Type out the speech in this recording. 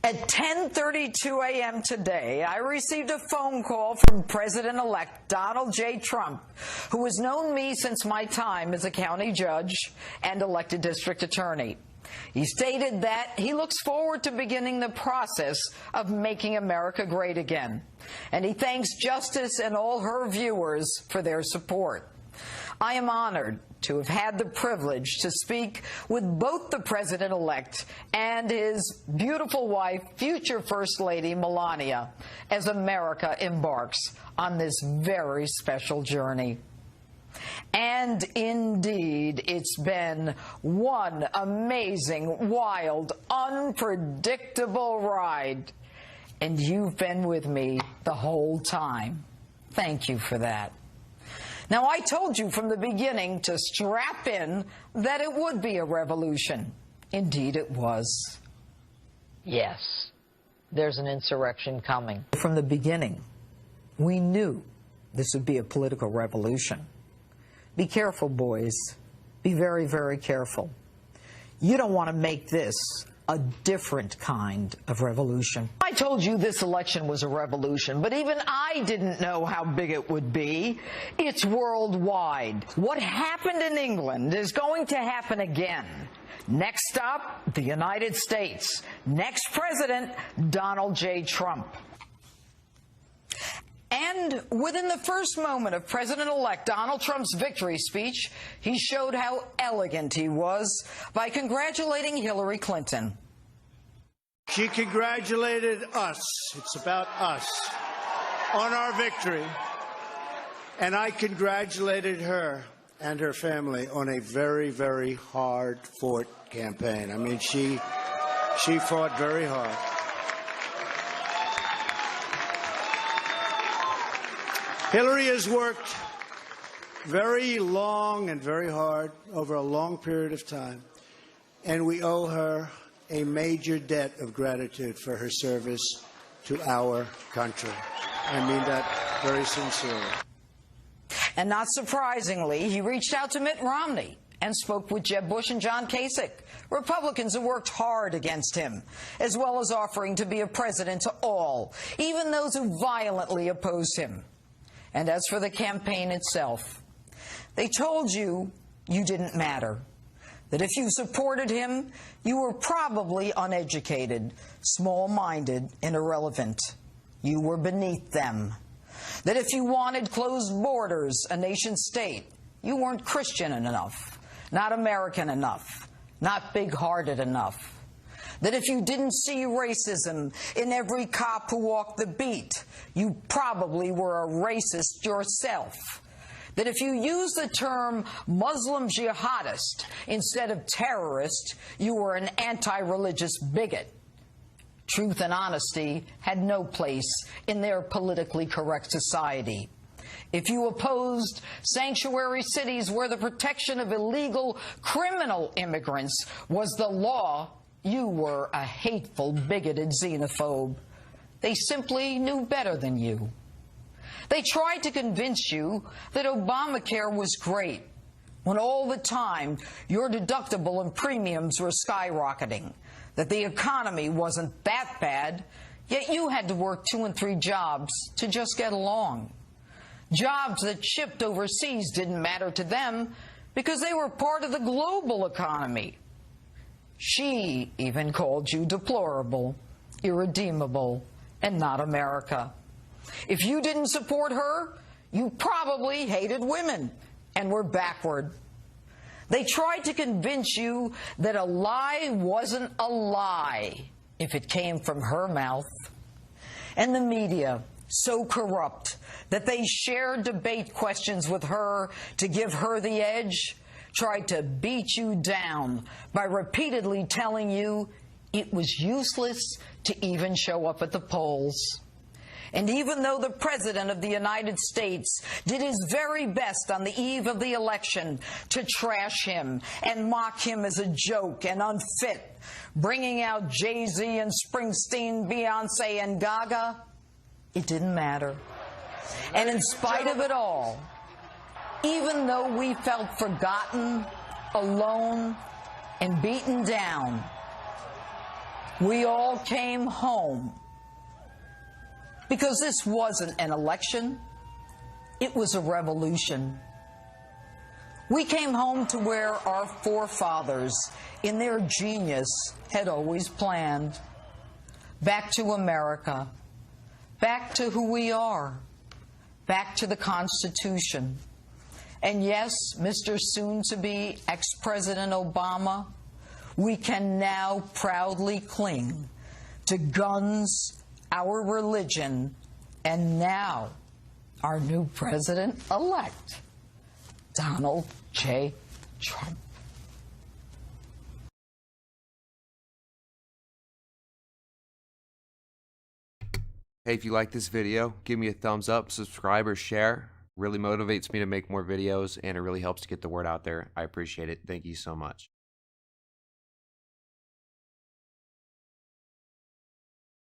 At 10:32 a.m. today, I received a phone call from President-elect Donald J. Trump, who has known me since my time as a county judge and elected district attorney. He stated that he looks forward to beginning the process of making America great again, and he thanks Justice and all her viewers for their support. I am honored to have had the privilege to speak with both the President-elect and his beautiful wife, future First Lady Melania, as America embarks on this very special journey. And indeed, it's been one amazing, wild, unpredictable ride. And you've been with me the whole time. Thank you for that. Now, I told you from the beginning to strap in that it would be a revolution. Indeed, it was. Yes, there's an insurrection coming. From the beginning, we knew this would be a political revolution. Be careful, boys. Be very, very careful. You don't want to make this a different kind of revolution. I told you this election was a revolution, but even I didn't know how big it would be. It's worldwide. What happened in England is going to happen again. Next stop, the United States. Next president, Donald J. Trump. And within the first moment of President-elect Donald Trump's victory speech, he showed how elegant he was by congratulating Hillary Clinton. She congratulated us, it's about us, on our victory. And I congratulated her and her family on a very, very hard-fought campaign. I mean, she fought very hard. Hillary has worked very long and very hard over a long period of time, and we owe her a major debt of gratitude for her service to our country. I mean that very sincerely. And not surprisingly, he reached out to Mitt Romney and spoke with Jeb Bush and John Kasich, Republicans who worked hard against him, as well as offering to be a president to all, even those who violently opposed him. And as for the campaign itself, they told you you didn't matter, that if you supported him, you were probably uneducated, small-minded, and irrelevant. You were beneath them. That if you wanted closed borders, a nation-state, you weren't Christian enough, not American enough, not big-hearted enough. That if you didn't see racism in every cop who walked the beat, you probably were a racist yourself. That if you used the term Muslim jihadist instead of terrorist, you were an anti-religious bigot. Truth and honesty had no place in their politically correct society. If you opposed sanctuary cities where the protection of illegal criminal immigrants was the law, you were a hateful, bigoted xenophobe. They simply knew better than you. They tried to convince you that Obamacare was great, when all the time your deductible and premiums were skyrocketing, that the economy wasn't that bad, yet you had to work 2 and 3 jobs to just get along. Jobs that shipped overseas didn't matter to them because they were part of the global economy. She even called you deplorable, irredeemable, and not America. If you didn't support her, you probably hated women and were backward. They tried to convince you that a lie wasn't a lie if it came from her mouth. And the media, so corrupt that they shared debate questions with her to give her the edge, tried to beat you down by repeatedly telling you it was useless to even show up at the polls. And even though the President of the United States did his very best on the eve of the election to trash him and mock him as a joke and unfit, bringing out Jay-Z and Springsteen, Beyonce and Gaga, it didn't matter. And in spite of it all, even though we felt forgotten, alone, and beaten down, We all came home because this wasn't an election, it was a revolution. We came home to where our forefathers, in their genius, had always planned. Back to America, back to who we are, back to the Constitution. And yes, Mr. Soon-to-be ex-President Obama, we can now proudly cling to guns, our religion, and now our new president-elect, Donald J. Trump. Hey, if you like this video, give me a thumbs up, subscribe, or share. Really motivates me to make more videos, and it really helps to get the word out there. I appreciate it. Thank you so much.